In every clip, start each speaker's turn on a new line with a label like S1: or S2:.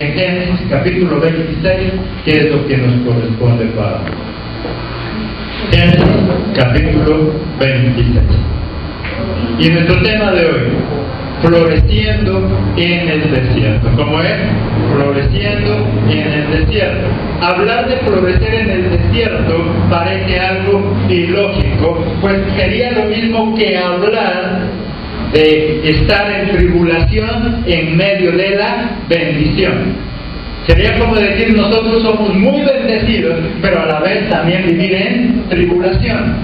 S1: En Génesis capítulo 26, que es lo que nos corresponde para Génesis capítulo 26. Y nuestro tema de hoy, floreciendo en el desierto. ¿Cómo es? Floreciendo en el desierto. Hablar de florecer en el desierto parece algo ilógico, pues sería lo mismo que hablar de estar en tribulación en medio de la bendición. Sería como decir, nosotros somos muy bendecidos, pero a la vez también vivir en tribulación.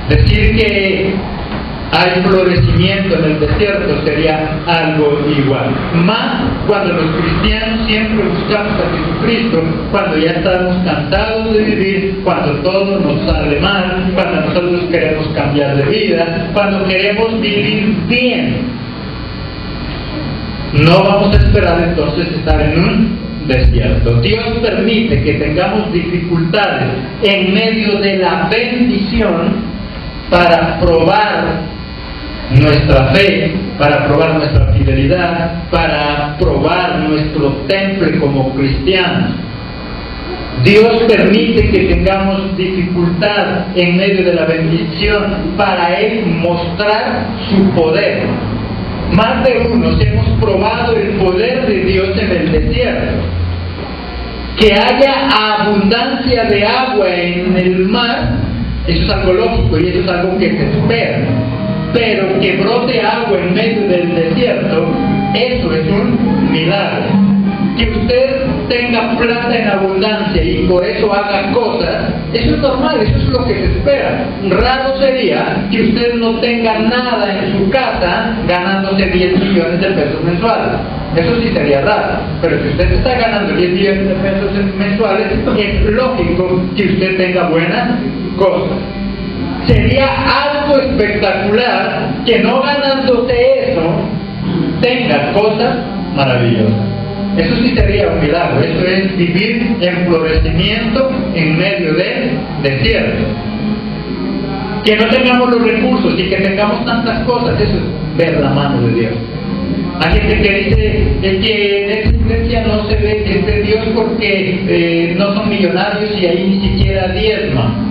S1: Decir que hay florecimiento en el desierto sería algo igual. Más cuando los cristianos siempre buscamos a Jesucristo, cuando ya estamos cansados de vivir, cuando todo nos sale mal, cuando nosotros queremos cambiar de vida, cuando queremos vivir bien. No vamos a esperar entonces estar en un desierto. Dios permite que tengamos dificultades en medio de la bendición para probar nuestra fe, para probar nuestra fidelidad, para probar nuestro temple como cristianos. Dios permite que tengamos dificultad en medio de la bendición para Él mostrar su poder. Más de unos hemos probado el poder de Dios en el desierto. Que haya abundancia de agua en el mar, eso es algo lógico y eso es algo que se espera. Pero que brote agua en medio del desierto, eso es un milagro. Que usted tenga plata en abundancia y por eso haga cosas, eso es normal, eso es lo que se espera. Raro sería que usted no tenga nada en su casa ganándose 10 millones de pesos mensuales. Eso sí sería raro. Pero si usted está ganando 10 millones de pesos mensuales, es lógico que usted tenga buenas cosas. Sería algo espectacular que no ganándose eso tenga cosas maravillosas. Eso sí sería un milagro. Eso es vivir en florecimiento en medio del desierto. Que no tengamos los recursos y que tengamos tantas cosas, eso es ver la mano de Dios. Hay gente que dice que en esta iglesia no se ve Dios porque no son millonarios y ahí ni siquiera diezman.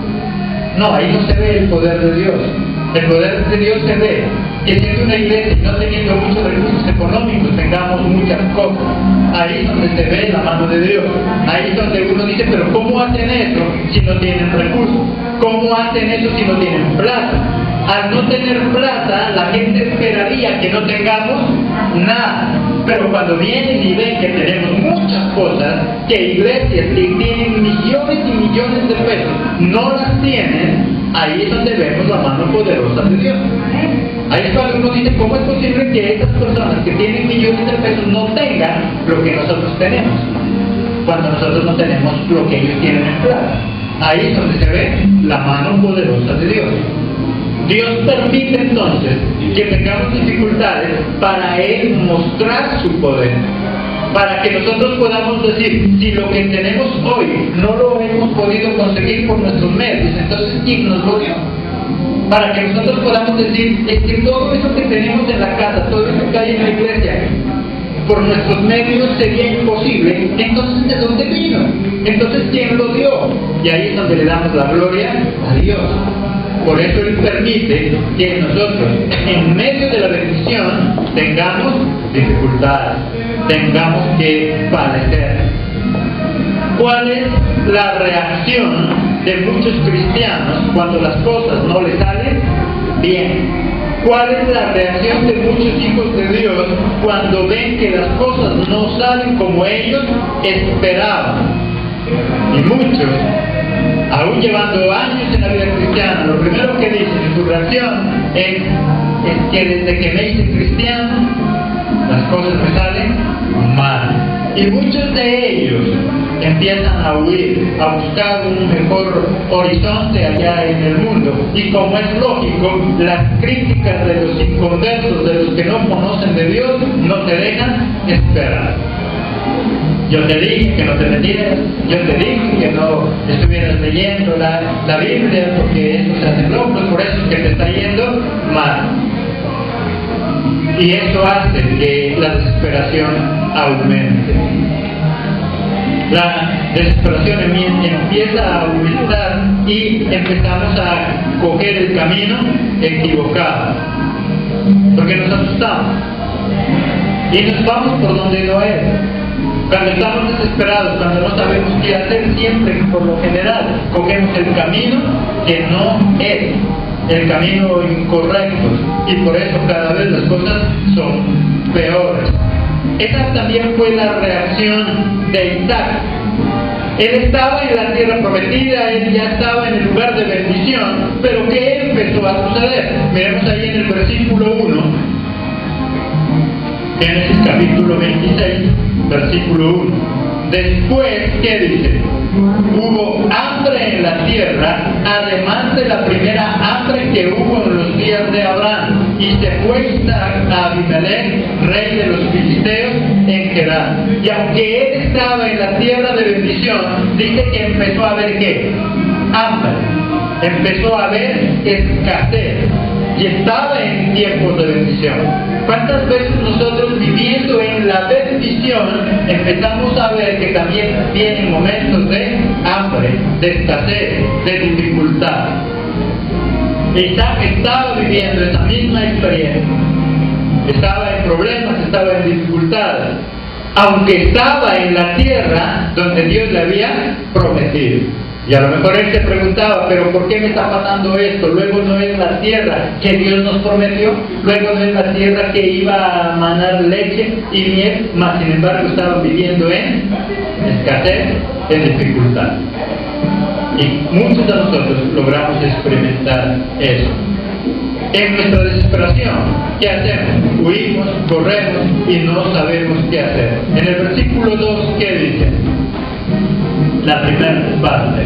S1: No, ahí no se ve el poder de Dios. El poder de Dios se ve que siendo una iglesia y no teniendo muchos recursos económicos tengamos muchas cosas. Ahí es donde se ve la mano de Dios. Ahí es donde uno dice, pero ¿cómo hacen eso si no tienen recursos? ¿Cómo hacen eso si no tienen plata? Al no tener plata, la gente esperaría que no tengamos nada. Pero cuando vienen y ven que tenemos muchas cosas, que iglesias que tienen millones y millones de pesos no las tienen, ahí es donde vemos la mano poderosa de Dios. Ahí es cuando uno dice, ¿cómo es posible que estas personas que tienen millones de pesos no tengan lo que nosotros tenemos? Cuando nosotros no tenemos lo que ellos tienen en plata. Ahí es donde se ve la mano poderosa de Dios. Dios permite entonces que tengamos dificultades para Él mostrar su poder. Para que nosotros podamos decir, si lo que tenemos hoy no lo hemos podido conseguir por nuestros medios, entonces ¿quién nos lo dio? Para que nosotros podamos decir, es que todo eso que tenemos en la casa, todo eso que hay en la iglesia, por nuestros medios sería imposible, entonces ¿de dónde vino? Entonces ¿quién lo dio? Y ahí es donde le damos la gloria a Dios. Por eso Él permite que nosotros, en medio de la bendición, tengamos dificultades, tengamos que padecer. ¿Cuál es la reacción de muchos cristianos cuando las cosas no les salen bien? ¿Cuál es la reacción de muchos hijos de Dios cuando ven que las cosas no salen como ellos esperaban? Y muchos, aún llevando años en la vida cristiana, lo primero que dicen en su reacción es que desde que me hice cristiano, las cosas me salen mal. Y muchos de ellos empiezan a huir, a buscar un mejor horizonte allá en el mundo. Y como es lógico, las críticas de los inconversos, de los que no conocen de Dios, no te dejan esperar. Yo te dije que no te metieras, yo te dije que no estuvieras leyendo la Biblia, porque eso se hace loco, por eso es que te está yendo mal. Y eso hace que la desesperación aumente. La desesperación empieza a aumentar y empezamos a coger el camino equivocado, porque nos asustamos y nos vamos por donde no es. Cuando estamos desesperados, cuando no sabemos qué hacer, siempre, por lo general, cogemos el camino que no es, el camino incorrecto, y por eso cada vez las cosas son peores. Esa también fue la reacción de Isaac. Él estaba en la tierra prometida, él ya estaba en el lugar de bendición, pero ¿qué empezó a suceder? Miremos ahí en el versículo 1, Génesis capítulo 26, versículo 1. Después, ¿qué dice? Hubo hambre en la tierra, además de la primera hambre que hubo en los días de Abraham. Y se fue Isaac a Abimelech, rey de los filisteos, en Gerar. Y aunque él estaba en la tierra de bendición, dice que empezó a haber ¿qué? Hambre. Empezó a haber escasez. Y estaba en tiempos de bendición. ¿Cuántas veces nosotros, viviendo en la bendición, empezamos a ver que también vienen momentos de hambre, de escasez, de dificultad? Isaac estaba viviendo esa misma experiencia. Estaba en problemas, estaba en dificultades, aunque estaba en la tierra donde Dios le había prometido. Y a lo mejor él se preguntaba, pero ¿por qué me está pasando esto? Luego no es la tierra que Dios nos prometió, luego no es la tierra que iba a manar leche y miel, mas sin embargo estaban viviendo en escasez, en dificultad. Y muchos de nosotros logramos experimentar eso. En nuestra desesperación, ¿qué hacemos? Huimos, corremos y no sabemos qué hacer. En el versículo 2, ¿qué dice? La primera parte.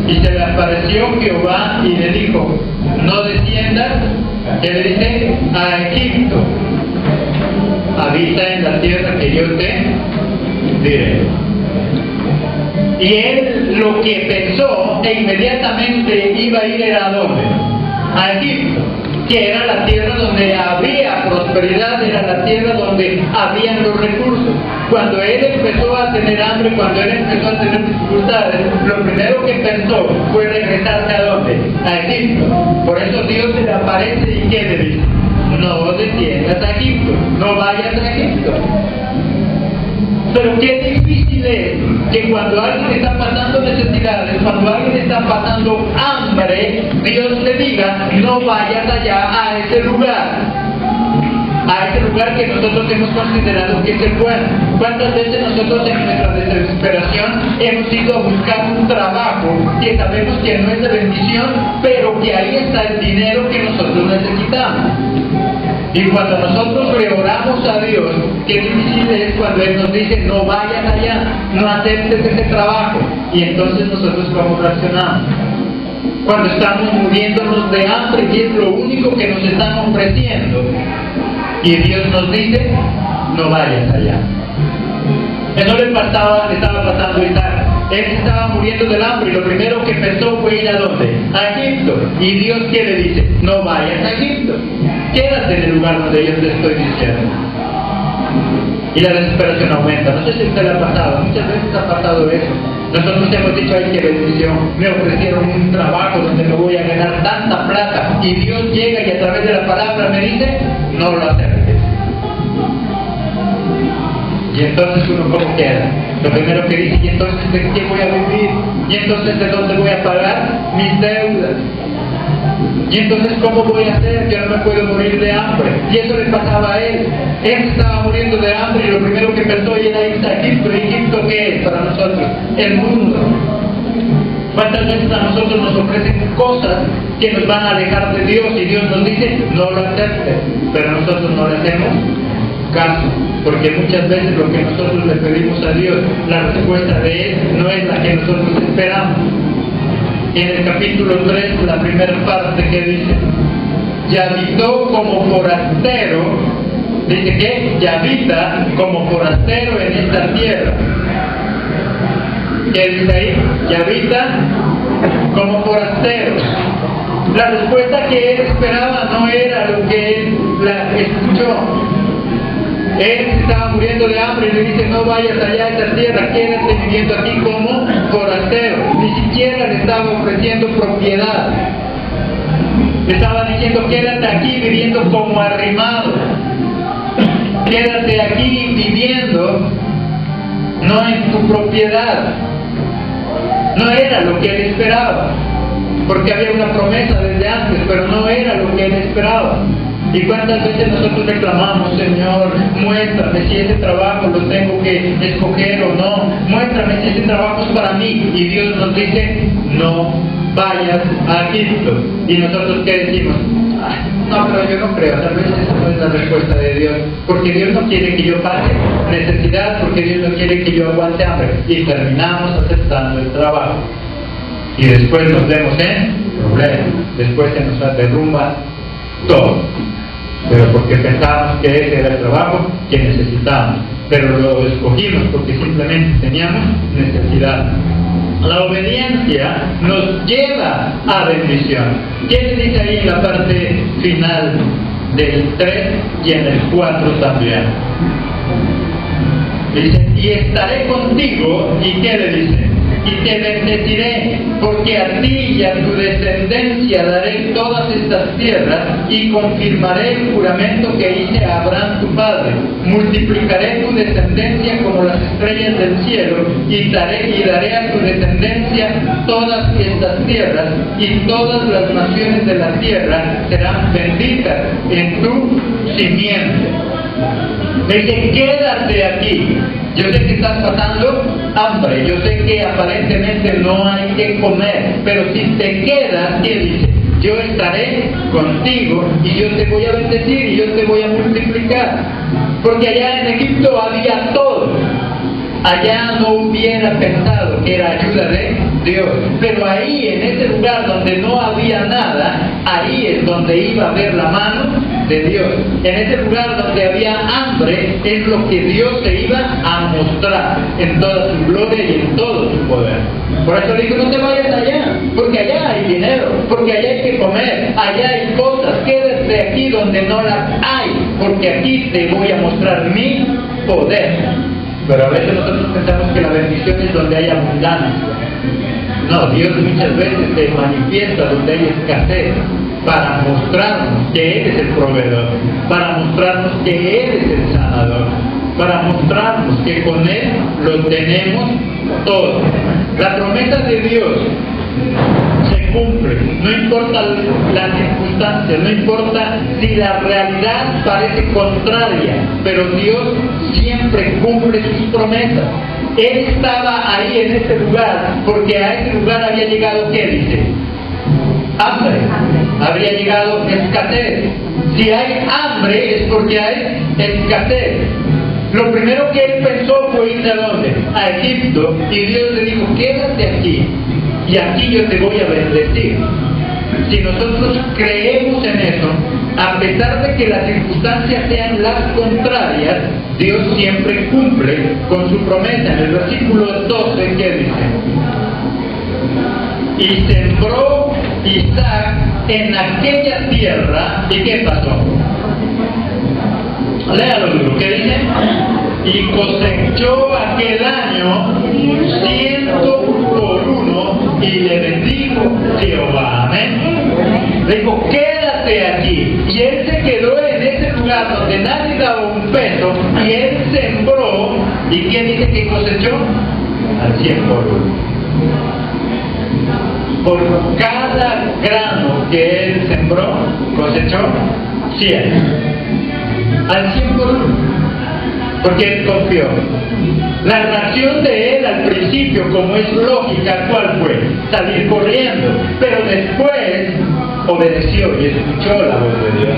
S1: Y se le apareció Jehová y le dijo, no desciendas, ¿qué le dice? A Egipto. Habita en la tierra que yo te diré. Y él lo que pensó e inmediatamente iba a ir era ¿a dónde? A Egipto, que era la tierra donde había prosperidad, era la tierra donde habían los recursos. Cuando él empezó a tener hambre, cuando él empezó a tener dificultades, lo primero que pensó fue regresarse ¿a dónde? A Egipto. Por eso Dios se le aparece y ¿qué le dice? No desciendas a Egipto, no vayas a Egipto. Pero qué difícil es que cuando alguien está pasando necesidades, cuando alguien está pasando hambre, Dios le diga, no vayas allá a ese lugar que nosotros hemos considerado que es el bueno. ¿Cuántas veces nosotros en nuestra desesperación hemos ido a buscar un trabajo que sabemos que no es de bendición, pero que ahí está el dinero que nosotros necesitamos? Y cuando nosotros le oramos a Dios, qué difícil es cuando Él nos dice, no vayas allá, no aceptes ese trabajo. Y entonces nosotros ¿cómo reaccionamos? Cuando estamos muriéndonos de hambre y es lo único que nos están ofreciendo. Y Dios nos dice, no vayas allá. Eso le estaba pasando a Isaac. Él estaba muriendo del hambre y lo primero que pensó fue ir ¿a dónde? A Egipto. Y Dios ¿qué le dice? No vayas a Egipto. Quédate en el lugar donde yo te estoy diciendo. Y la desesperación aumenta. No sé si a usted le ha pasado. Muchas veces ha pasado eso. Nosotros hemos dicho, ay, qué bendición. Me ofrecieron un trabajo donde me voy a ganar tanta plata. Y Dios llega y a través de la palabra me dice, no lo aceptes. Y entonces uno ¿cómo queda? Lo primero que dice, ¿y entonces de qué voy a vivir? ¿Y entonces de dónde voy a pagar mis deudas? ¿Y entonces cómo voy a hacer? Yo no me puedo morir de hambre. Y eso le pasaba a él. Él estaba muriendo de hambre y lo primero que pensó era irse a Egipto. ¿Y Egipto qué es para nosotros? El mundo. ¿Cuántas veces a nosotros nos ofrecen cosas que nos van a alejar de Dios y Dios nos dice, no lo aceptes? Pero nosotros no le hacemos caso, porque muchas veces lo que nosotros le pedimos a Dios, la respuesta de Él no es la que nosotros esperamos. En el capítulo 3, la primera parte que dice, y habitó como forastero, dice que y habita como forastero en esta tierra. ¿Qué dice ahí? Y habita como forastero. La respuesta que él esperaba no era lo que él escuchó. Él se estaba muriendo de hambre y le dice: no vayas allá a esa tierra, quédate viviendo aquí como forastero. Ni siquiera le estaba ofreciendo propiedad. Le estaba diciendo: quédate aquí viviendo como arrimado. Quédate aquí viviendo, no en tu propiedad. No era lo que él esperaba, porque había una promesa desde antes, pero no era lo que él esperaba. ¿Y cuántas veces nosotros reclamamos: Señor, muéstrame si ese trabajo lo tengo que escoger o no? Muéstrame si ese trabajo es para mí. Y Dios nos dice: no vayas a Egipto. Y nosotros, ¿qué decimos? No, pero yo no creo. Tal vez esa no es la respuesta de Dios, porque Dios no quiere que yo pase necesidad, porque Dios no quiere que yo aguante hambre. Y terminamos aceptando el trabajo. Y después nos vemos en problemas. Después se nos derrumba todo. Pero porque pensábamos que ese era el trabajo que necesitábamos, pero lo escogimos porque simplemente teníamos necesidad. La obediencia nos lleva a bendición. ¿Qué se dice ahí en la parte final del 3 y en el 4 también? Dice: y estaré contigo. ¿Y qué le dice? Y te bendeciré, porque a ti y a tu descendencia daré todas estas tierras, y confirmaré el juramento que hice a Abraham tu padre. Multiplicaré tu descendencia como las estrellas del cielo, y daré a tu descendencia todas estas tierras, y todas las naciones de la tierra serán benditas en tu simiente. Me dice: quédate aquí. Yo sé que estás pasando hambre, yo sé que aparentemente no hay que comer, pero si te quedas, ¿qué dice? Yo estaré contigo y yo te voy a bendecir y yo te voy a multiplicar. Porque allá en Egipto había todo. Allá no hubiera pensado que era ayuda de Dios. Pero ahí, en ese lugar donde no había nada, ahí es donde iba a haber la mano de Dios. En ese lugar donde había hambre, es lo que Dios se iba a mostrar en toda su gloria y en todo su poder. Por eso le digo: no te vayas allá, porque allá hay dinero, porque allá hay que comer, allá hay cosas. Quédate aquí donde no las hay, porque aquí te voy a mostrar mi poder. Pero a veces nosotros pensamos que la bendición es donde hay abundancia. No, Dios muchas veces se manifiesta donde hay escasez, para mostrarnos que Él es el proveedor, para mostrarnos que Él es el sanador, para mostrarnos que con Él lo tenemos todo. La promesa de Dios se cumple, no importa las circunstancias, no importa si la realidad parece contraria, pero Dios siempre cumple sus promesas. Él estaba ahí en ese lugar porque a ese lugar había llegado, ¿qué dice? Hambre. Habría llegado escasez. Si hay hambre es porque hay escasez. Lo primero que él pensó fue ir a dónde? A Egipto. Y Dios le dijo: quédate aquí y aquí yo te voy a bendecir. Si nosotros creemos en eso, a pesar de que las circunstancias sean las contrarias, Dios siempre cumple con su promesa. En el versículo 12, ¿qué dice? Y sembró Isaac en aquella tierra. ¿Y qué pasó? Léalo duro, ¿qué dice? Y cosechó aquel año 100 y le bendijo Jehová. Amén. Le dijo: quédate aquí. Y él se quedó en ese lugar donde nadie daba un peso, y él sembró. ¿Y quién dice que cosechó? Al 100 por 1. Por cada grano que él sembró, cosechó 100. Al 100 por 1. Porque él confió. La reacción de él al principio, como es lógica, ¿cuál fue? Salir corriendo. Pero después obedeció y escuchó la voz de Dios.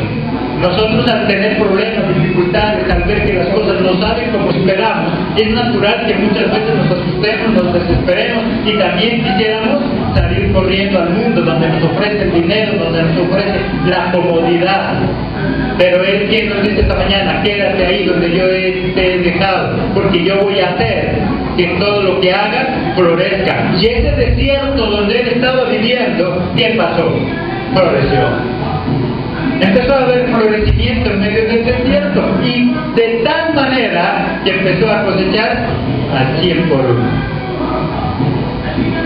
S1: Nosotros, al tener problemas, dificultades, al ver que las cosas no salen como esperamos, es natural que muchas veces nos asustemos, nos desesperemos y también quisiéramos salir corriendo al mundo donde nos ofrece el dinero, donde nos ofrece la comodidad. Pero Él, quien nos dice esta mañana: quédate ahí donde yo te he dejado, porque yo voy a hacer que todo lo que hagas florezca. Y ese desierto donde Él estaba viviendo, ¿qué pasó? Floreció. Empezó a haber florecimiento en medio del desierto, y de tal manera que empezó a cosechar al 100 por uno.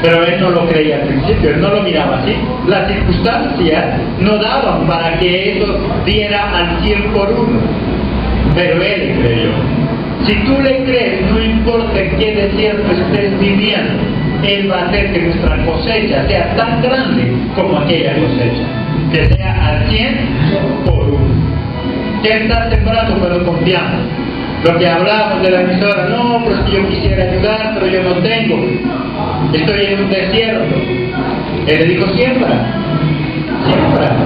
S1: Pero él no lo creía al principio, él no lo miraba así. Las circunstancias no daban para que eso diera al 100 por uno. Pero él le creyó. Si tú le crees, no importa en qué desierto estés viviendo, él va a hacer que nuestra cosecha sea tan grande como aquella cosecha, que sea al 100 por uno. ¿Qué estás sembrando cuando confiamos? Lo que hablábamos de la emisora, no, pues que yo quisiera ayudar, pero yo no tengo. Estoy en un desierto. Él le dijo, siembra, siembra.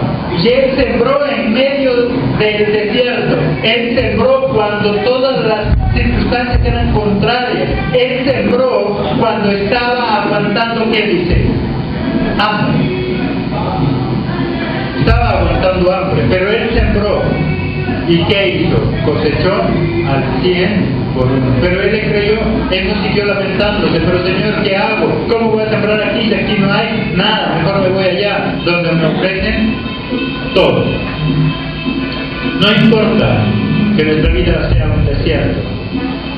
S1: Y él sembró en medio del desierto. Él sembró cuando todas las circunstancias eran contrarias. Él sembró cuando estaba aguantando, ¿qué dice? Hambre. Estaba aguantando hambre, pero él sembró. ¿Y qué hizo? Cosechó al 100 por uno. Pero él le creyó, él no siguió lamentándose, pero Señor, ¿qué hago? ¿Cómo voy a sembrar aquí si aquí no hay nada? Mejor me voy allá, donde me ofrecen todo. No importa que nuestra vida sea un desierto,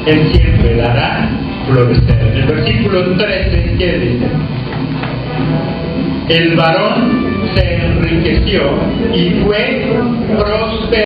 S1: Él siempre la hará florecer. En el versículo 13, ¿qué dice? El varón se enriqueció y fue próspero.